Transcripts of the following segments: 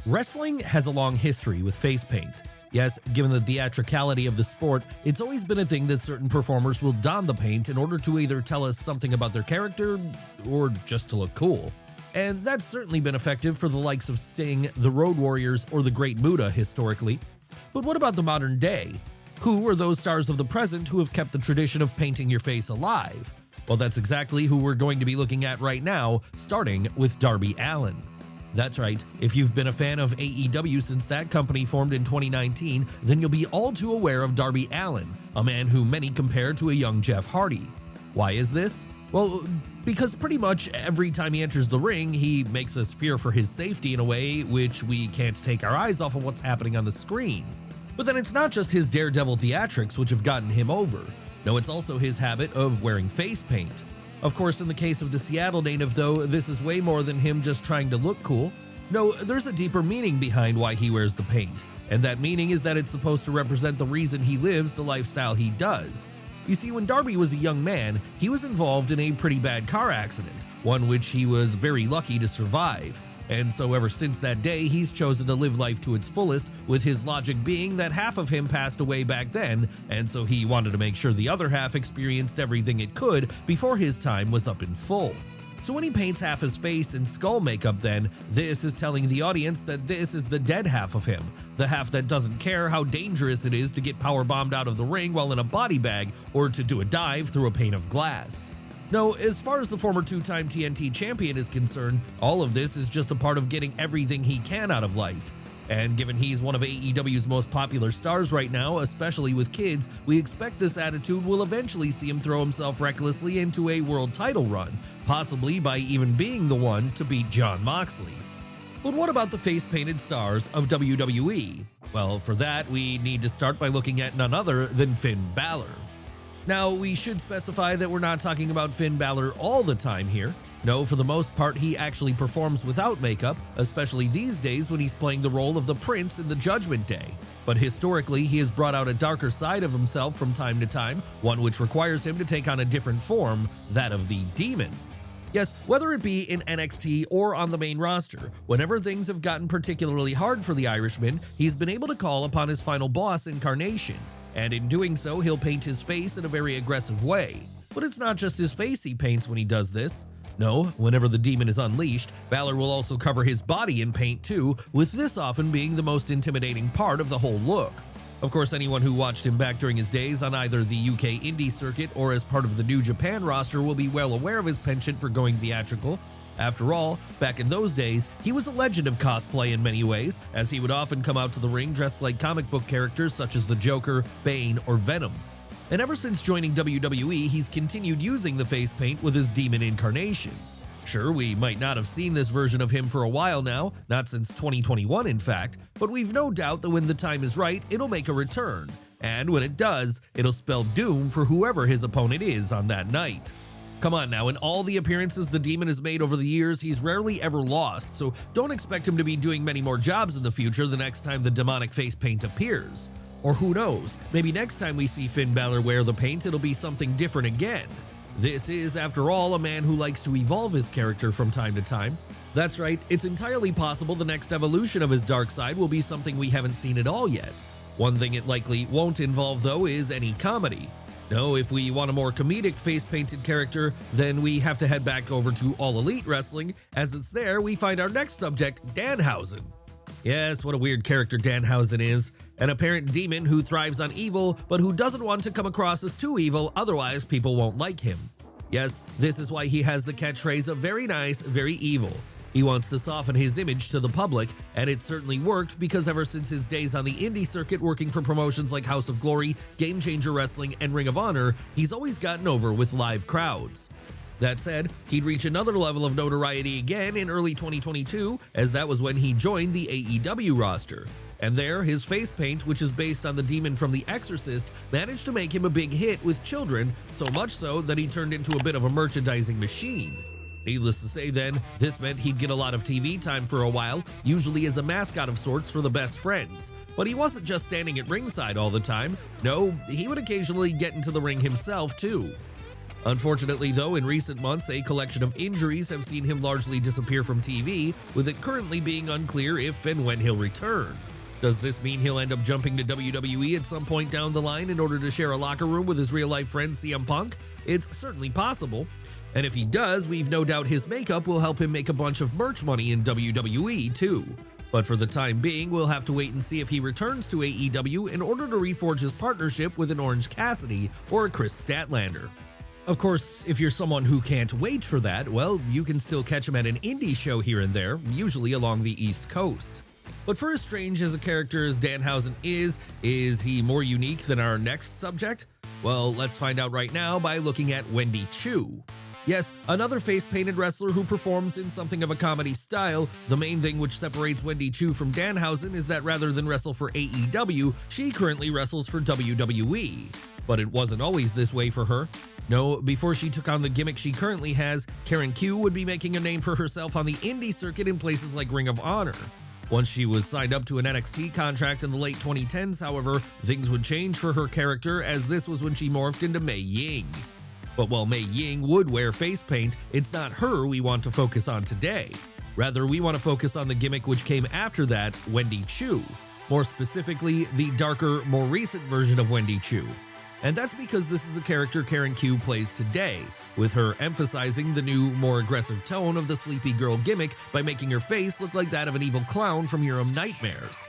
Wrestling has a long history with face paint. Yes, given the theatricality of the sport, it's always been a thing that certain performers will don the paint in order to either tell us something about their character or just to look cool. And that's certainly been effective for the likes of Sting, the Road Warriors, or the Great Muta historically. But what about the modern day? Who are those stars of the present who have kept the tradition of painting your face alive? Well, that's exactly who we're going to be looking at right now, starting with Darby Allin. That's right, if you've been a fan of AEW since that company formed in 2019, then you'll be all too aware of Darby Allin, a man who many compare to a young Jeff Hardy. Why is this? Well, because pretty much every time he enters the ring, he makes us fear for his safety in a way which we can't take our eyes off of what's happening on the screen. But then it's not just his daredevil theatrics which have gotten him over. No, it's also his habit of wearing face paint. Of course, in the case of the Seattle native though, this is way more than him just trying to look cool. No, there's a deeper meaning behind why he wears the paint, and that meaning is that it's supposed to represent the reason he lives the lifestyle he does. You see, when Darby was a young man, he was involved in a pretty bad car accident, one which he was very lucky to survive. And so ever since that day, he's chosen to live life to its fullest, with his logic being that half of him passed away back then, and so he wanted to make sure the other half experienced everything it could before his time was up in full. So when he paints half his face in skull makeup then, this is telling the audience that this is the dead half of him, the half that doesn't care how dangerous it is to get powerbombed out of the ring while in a body bag or to do a dive through a pane of glass. No, as far as the former two-time TNT champion is concerned, all of this is just a part of getting everything he can out of life. And given he's one of AEW's most popular stars right now, especially with kids, we expect this attitude will eventually see him throw himself recklessly into a world title run, possibly by even being the one to beat Jon Moxley. But what about the face-painted stars of WWE? Well, for that, we need to start by looking at none other than Finn Balor. Now, we should specify that we're not talking about Finn Balor all the time here. No, for the most part, he actually performs without makeup, especially these days when he's playing the role of the Prince in the Judgment Day. But historically, he has brought out a darker side of himself from time to time, one which requires him to take on a different form, that of the Demon. Yes, whether it be in NXT or on the main roster, whenever things have gotten particularly hard for the Irishman, he's been able to call upon his final boss incarnation. And in doing so, he'll paint his face in a very aggressive way. But it's not just his face he paints when he does this. No, whenever the demon is unleashed, Balor will also cover his body in paint too, with this often being the most intimidating part of the whole look. Of course, anyone who watched him back during his days on either the UK indie circuit or as part of the New Japan roster will be well aware of his penchant for going theatrical. After all, back in those days, he was a legend of cosplay in many ways, as he would often come out to the ring dressed like comic book characters such as the Joker, Bane, or Venom. And ever since joining WWE, he's continued using the face paint with his demon incarnation. Sure, we might not have seen this version of him for a while now, not since 2021 in fact, but we've no doubt that when the time is right, it'll make a return. And when it does, it'll spell doom for whoever his opponent is on that night. Come on now, in all the appearances the Demon has made over the years, he's rarely ever lost, so don't expect him to be doing many more jobs in the future the next time the demonic face paint appears. Or who knows, maybe next time we see Finn Balor wear the paint, it'll be something different again. This is, after all, a man who likes to evolve his character from time to time. That's right, it's entirely possible the next evolution of his dark side will be something we haven't seen at all yet. One thing it likely won't involve, though, is any comedy. No, if we want a more comedic face-painted character, then we have to head back over to All Elite Wrestling, as it's there we find our next subject, Danhausen. Yes, what a weird character Danhausen is. An apparent demon who thrives on evil, but who doesn't want to come across as too evil, otherwise people won't like him. Yes, this is why he has the catchphrase of very nice, very evil. He wants to soften his image to the public, and it certainly worked because ever since his days on the indie circuit working for promotions like House of Glory, Game Changer Wrestling, and Ring of Honor, he's always gotten over with live crowds. That said, he'd reach another level of notoriety again in early 2022, as that was when he joined the AEW roster. And there, his face paint, which is based on the demon from The Exorcist, managed to make him a big hit with children, so much so that he turned into a bit of a merchandising machine. Needless to say then, this meant he'd get a lot of TV time for a while, usually as a mascot of sorts for the best friends. But he wasn't just standing at ringside all the time. No, he would occasionally get into the ring himself too. Unfortunately though, in recent months, a collection of injuries have seen him largely disappear from TV, with it currently being unclear if and when he'll return. Does this mean he'll end up jumping to WWE at some point down the line in order to share a locker room with his real-life friend CM Punk? It's certainly possible. And if he does, we've no doubt his makeup will help him make a bunch of merch money in WWE too. But for the time being, we'll have to wait and see if he returns to AEW in order to reforge his partnership with an Orange Cassidy or a Chris Statlander. Of course, if you're someone who can't wait for that, well, you can still catch him at an indie show here and there, usually along the East Coast. But for as strange as a character as Danhausen is he more unique than our next subject? Well, let's find out right now by looking at Wendy Chu. Yes, another face-painted wrestler who performs in something of a comedy style. The main thing which separates Wendy Chu from Danhausen is that rather than wrestle for AEW, she currently wrestles for WWE. But it wasn't always this way for her. No, before she took on the gimmick she currently has, Karen Q would be making a name for herself on the indie circuit in places like Ring of Honor. Once she was signed up to an NXT contract in the late 2010s, however, things would change for her character, as this was when she morphed into Mei Ying. But while Mei Ying would wear face paint, it's not her we want to focus on today. Rather, we want to focus on the gimmick which came after that, Wendy Chu. More specifically, the darker, more recent version of Wendy Chu. And that's because this is the character Karen Q plays today, with her emphasizing the new, more aggressive tone of the sleepy girl gimmick by making her face look like that of an evil clown from your own nightmares.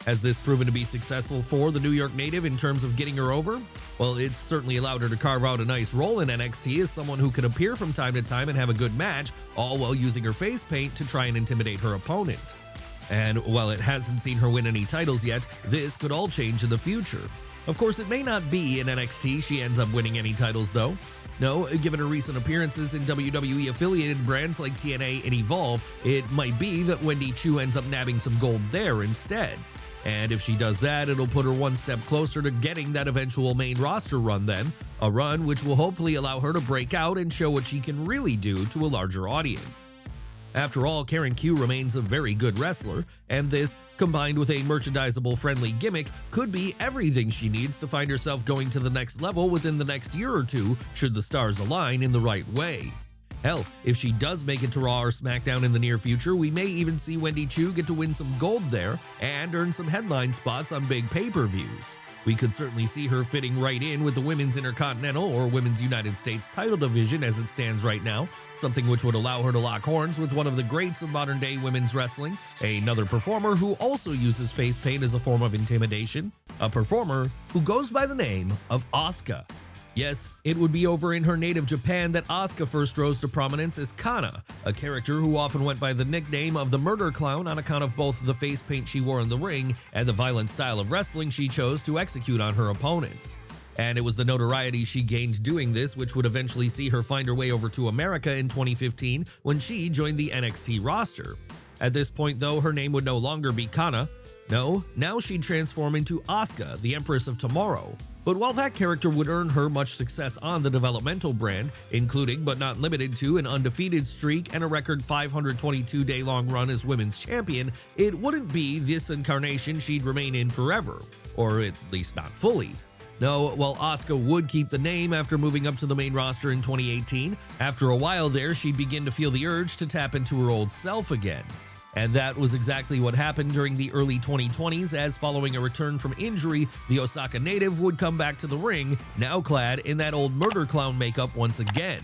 Has this proven to be successful for the New York native in terms of getting her over? Well, it's certainly allowed her to carve out a nice role in NXT as someone who can appear from time to time and have a good match, all while using her face paint to try and intimidate her opponent. And while it hasn't seen her win any titles yet, this could all change in the future. Of course, it may not be in NXT she ends up winning any titles though. No, given her recent appearances in WWE-affiliated brands like TNA and Evolve, it might be that Wendy Chu ends up nabbing some gold there instead. And if she does that, it'll put her one step closer to getting that eventual main roster run then, a run which will hopefully allow her to break out and show what she can really do to a larger audience. After all, Karen Q remains a very good wrestler, and this, combined with a merchandisable friendly gimmick, could be everything she needs to find herself going to the next level within the next year or two, should the stars align in the right way. Hell, if she does make it to Raw or SmackDown in the near future, we may even see Wendy Chu get to win some gold there and earn some headline spots on big pay-per-views. We could certainly see her fitting right in with the Women's Intercontinental or Women's United States title division as it stands right now, something which would allow her to lock horns with one of the greats of modern-day women's wrestling, another performer who also uses face paint as a form of intimidation, a performer who goes by the name of Asuka. Yes, it would be over in her native Japan that Asuka first rose to prominence as Kana, a character who often went by the nickname of the Murder Clown on account of both the face paint she wore in the ring and the violent style of wrestling she chose to execute on her opponents. And it was the notoriety she gained doing this which would eventually see her find her way over to America in 2015 when she joined the NXT roster. At this point though, her name would no longer be Kana. No, now she'd transform into Asuka, the Empress of Tomorrow. But while that character would earn her much success on the developmental brand, including but not limited to an undefeated streak and a record 522-day-long run as women's champion, it wouldn't be this incarnation she'd remain in forever, or at least not fully. No, while Asuka would keep the name after moving up to the main roster in 2018, after a while there she'd begin to feel the urge to tap into her old self again. And that was exactly what happened during the early 2020s, as following a return from injury, the Osaka native would come back to the ring, now clad in that old murder clown makeup once again.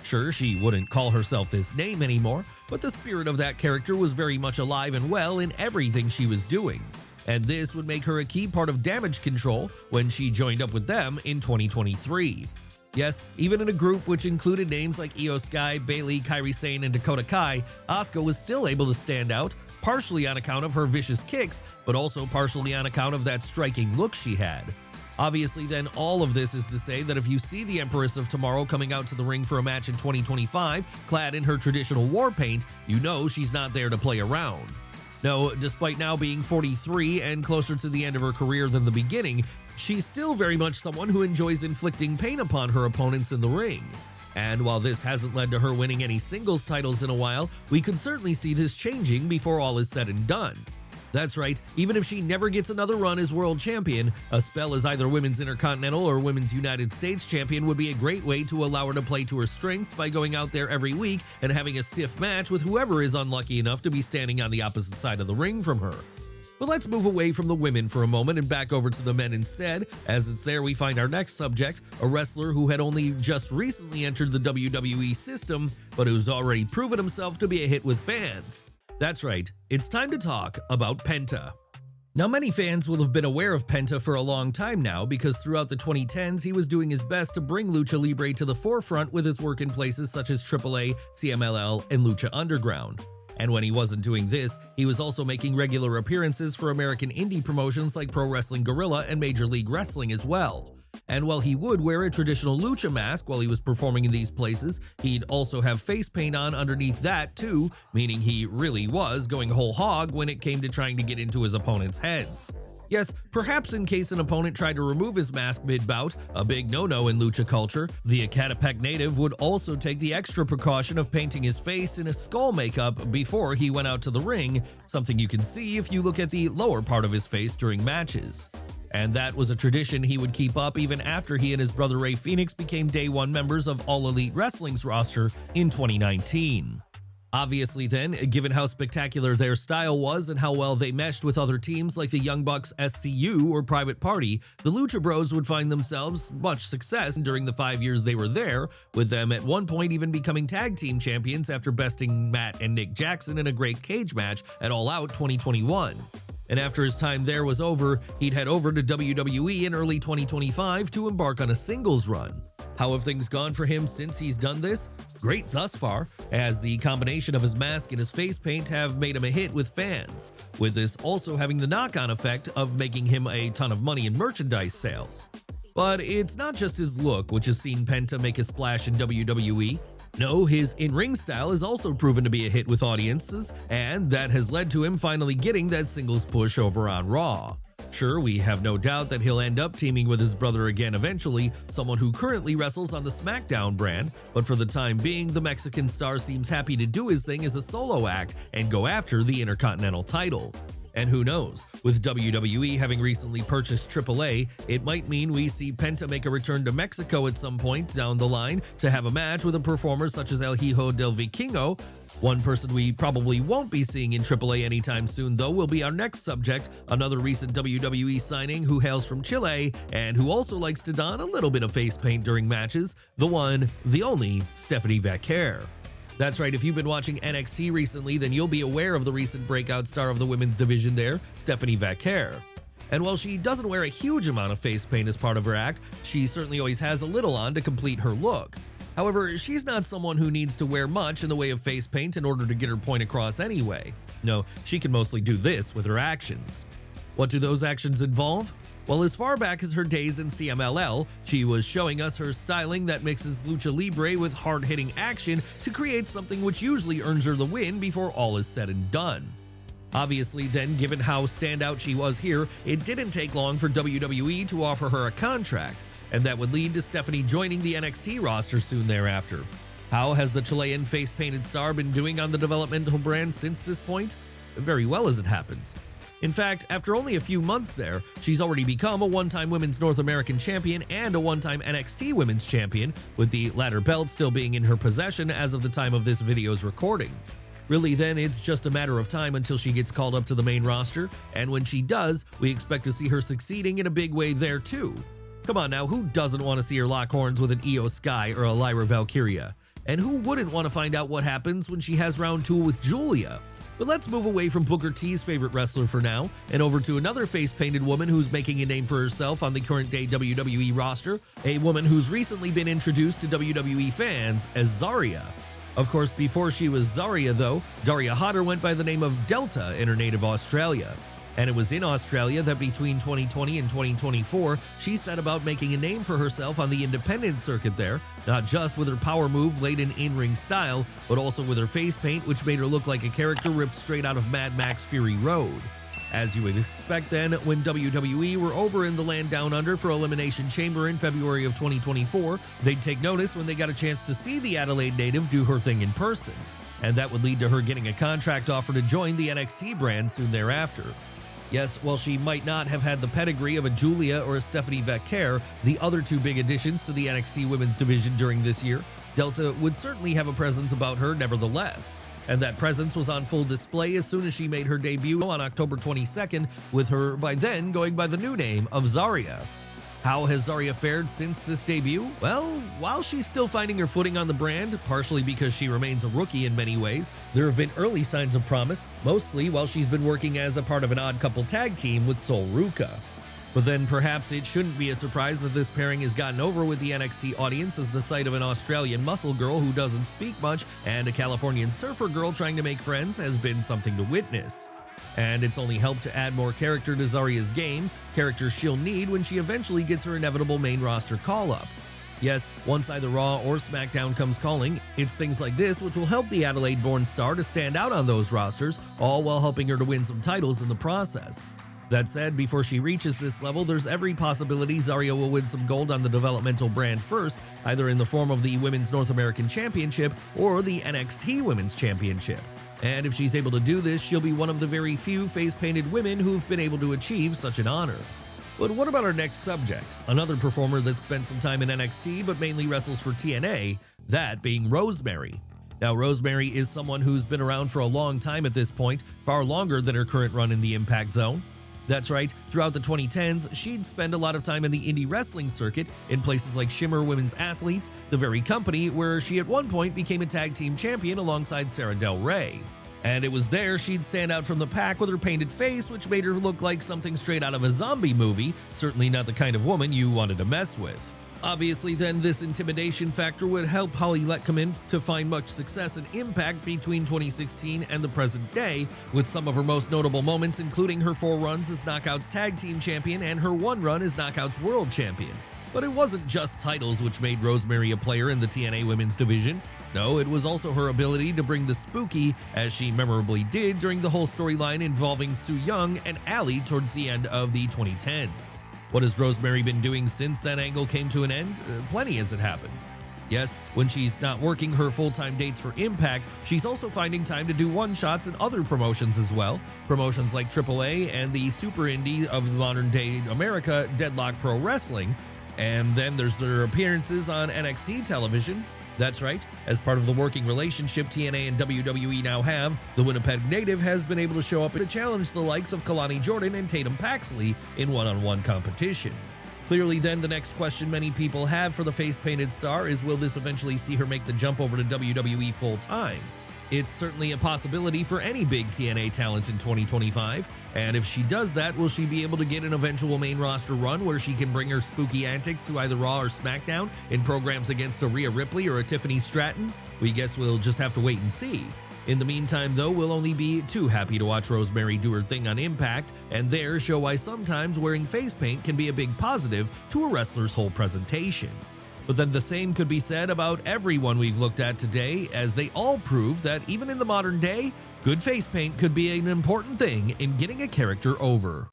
Sure, she wouldn't call herself this name anymore, but the spirit of that character was very much alive and well in everything she was doing. And this would make her a key part of Damage Control when she joined up with them in 2023. Yes, even in a group which included names like Io Sky, Bayley, Kairi Sane, and Dakota Kai, Asuka was still able to stand out, partially on account of her vicious kicks, but also partially on account of that striking look she had. Obviously then, all of this is to say that if you see the Empress of Tomorrow coming out to the ring for a match in 2025, clad in her traditional war paint, you know she's not there to play around. No, despite now being 43 and closer to the end of her career than the beginning, she's still very much someone who enjoys inflicting pain upon her opponents in the ring. And while this hasn't led to her winning any singles titles in a while, we could certainly see this changing before all is said and done. That's right, even if she never gets another run as world champion, a spell as either Women's Intercontinental or Women's United States champion would be a great way to allow her to play to her strengths by going out there every week and having a stiff match with whoever is unlucky enough to be standing on the opposite side of the ring from her. But let's move away from the women for a moment and back over to the men instead, as it's there we find our next subject, a wrestler who had only just recently entered the WWE system, but who's already proven himself to be a hit with fans. That's right, it's time to talk about Penta. Now, many fans will have been aware of Penta for a long time now because throughout the 2010s he was doing his best to bring Lucha Libre to the forefront with his work in places such as AAA, CMLL, and Lucha Underground. And when he wasn't doing this, he was also making regular appearances for American indie promotions like Pro Wrestling Guerrilla and Major League Wrestling as well. And while he would wear a traditional lucha mask while he was performing in these places, he'd also have face paint on underneath that too, meaning he really was going whole hog when it came to trying to get into his opponent's heads. Yes, perhaps in case an opponent tried to remove his mask mid-bout, a big no-no in lucha culture, the Ecatepec native would also take the extra precaution of painting his face in a skull makeup before he went out to the ring, something you can see if you look at the lower part of his face during matches. And that was a tradition he would keep up even after he and his brother Ray Phoenix became Day One members of All Elite Wrestling's roster in 2019. Obviously then, given how spectacular their style was and how well they meshed with other teams like the Young Bucks, SCU, or Private Party, the Lucha Bros would find themselves much success during the 5 years they were there, with them at one point even becoming tag team champions after besting Matt and Nick Jackson in a great cage match at All Out 2021. And after his time there was over, he'd head over to WWE in early 2025 to embark on a singles run. How have things gone for him since he's done this? Great thus far, as the combination of his mask and his face paint have made him a hit with fans, with this also having the knock-on effect of making him a ton of money in merchandise sales. But it's not just his look which has seen Penta make a splash in WWE. No, his in-ring style has also proven to be a hit with audiences, and that has led to him finally getting that singles push over on Raw. Sure, we have no doubt that he'll end up teaming with his brother again eventually, someone who currently wrestles on the SmackDown brand, but for the time being, the Mexican star seems happy to do his thing as a solo act and go after the Intercontinental title. And who knows, with WWE having recently purchased AAA, it might mean we see Penta make a return to Mexico at some point down the line to have a match with a performer such as El Hijo del Vikingo. One person we probably won't be seeing in AAA anytime soon, though, will be our next subject, another recent WWE signing who hails from Chile and who also likes to don a little bit of face paint during matches, the one, the only, Stephanie Vaquer. That's right, if you've been watching NXT recently, then you'll be aware of the recent breakout star of the women's division there, Stephanie Vaquer. And while she doesn't wear a huge amount of face paint as part of her act, she certainly always has a little on to complete her look. However, she's not someone who needs to wear much in the way of face paint in order to get her point across anyway. No, she can mostly do this with her actions. What do those actions involve? Well, as far back as her days in CMLL, she was showing us her styling that mixes lucha libre with hard-hitting action to create something which usually earns her the win before all is said and done. Obviously then, given how standout she was here, it didn't take long for WWE to offer her a contract, and that would lead to Stephanie joining the NXT roster soon thereafter. How has the Chilean face-painted star been doing on the developmental brand since this point? Very well, as it happens. In fact, after only a few months there, she's already become a one-time Women's North American Champion and a one-time NXT Women's Champion, with the latter belt still being in her possession as of the time of this video's recording. Really then, it's just a matter of time until she gets called up to the main roster, and when she does, we expect to see her succeeding in a big way there too. Come on now, who doesn't want to see her lock horns with an Io Sky or a Lyra Valkyria? And who wouldn't want to find out what happens when she has round 2 with Julia? But let's move away from Booker T's favorite wrestler for now, and over to another face-painted woman who's making a name for herself on the current-day WWE roster, a woman who's recently been introduced to WWE fans as Zarya. Of course, before she was Zarya though, Darby Allin went by the name of Delta in her native Australia. And it was in Australia that between 2020 and 2024, she set about making a name for herself on the independent circuit there, not just with her power move-laden in-ring style, but also with her face paint, which made her look like a character ripped straight out of Mad Max Fury Road. As you would expect then, when WWE were over in the land down under for Elimination Chamber in February of 2024, they'd take notice when they got a chance to see the Adelaide native do her thing in person. and that would lead to her getting a contract offer to join the NXT brand soon thereafter. Yes, while she might not have had the pedigree of a Julia or a Stephanie Vaquer, the other two big additions to the NXT women's division during this year, Delta would certainly have a presence about her nevertheless. And that presence was on full display as soon as she made her debut on October 22nd, with her by then going by the new name of Zarya. How has Zarya fared since this debut? Well, while she's still finding her footing on the brand, partially because she remains a rookie in many ways, there have been early signs of promise, mostly while she's been working as a part of an odd couple tag team with Sol Ruca. But then perhaps it shouldn't be a surprise that this pairing has gotten over with the NXT audience as the sight of an Australian muscle girl who doesn't speak much and a Californian surfer girl trying to make friends has been something to witness. And it's only helped to add more character to Zarya's game, characters she'll need when she eventually gets her inevitable main roster call-up. Yes, once either Raw or SmackDown comes calling, it's things like this which will help the Adelaide-born star to stand out on those rosters, all while helping her to win some titles in the process. That said, before she reaches this level, there's every possibility Zarya will win some gold on the developmental brand first, either in the form of the Women's North American Championship or the NXT Women's Championship. And if she's able to do this, she'll be one of the very few face-painted women who've been able to achieve such an honor. But what about our next subject? Another performer that spent some time in NXT but mainly wrestles for TNA, that being Rosemary. Now, Rosemary is someone who's been around for a long time at this point, far longer than her current run in the Impact Zone. That's right, throughout the 2010s, she'd spend a lot of time in the indie wrestling circuit in places like Shimmer Women's Athletes, the very company where she at one point became a tag team champion alongside Sarah Del Rey. And it was there she'd stand out from the pack with her painted face, which made her look like something straight out of a zombie movie, certainly not the kind of woman you wanted to mess with. Obviously then, this intimidation factor would help Holly Lett come in to find much success and impact between 2016 and the present day, with some of her most notable moments including her 4 runs as Knockouts Tag Team Champion and her 1 run as Knockouts World Champion. But it wasn't just titles which made Rosemary a player in the TNA Women's Division. No, it was also her ability to bring the spooky, as she memorably did during the whole storyline involving Su Yung and Allie towards the end of the 2010s. What has Rosemary been doing since that angle came to an end? Plenty, as it happens. Yes, when she's not working her full-time dates for Impact, she's also finding time to do one-shots in other promotions as well. Promotions like AAA and the super indie of the modern-day America, Deadlock Pro Wrestling. And then there's their appearances on NXT television. That's right, as part of the working relationship TNA and WWE now have, the Winnipeg native has been able to show up to challenge the likes of Kalani Jordan and Tatum Paxley in one-on-one competition. Clearly then, the next question many people have for the face-painted star is, will this eventually see her make the jump over to WWE full-time? It's certainly a possibility for any big TNA talent in 2025, and if she does that, will she be able to get an eventual main roster run where she can bring her spooky antics to either Raw or SmackDown in programs against a Rhea Ripley or a Tiffany Stratton? We guess we'll just have to wait and see. In the meantime, though, we'll only be too happy to watch Rosemary do her thing on Impact, and there show why sometimes wearing face paint can be a big positive to a wrestler's whole presentation. But then the same could be said about everyone we've looked at today, as they all prove that even in the modern day, good face paint could be an important thing in getting a character over.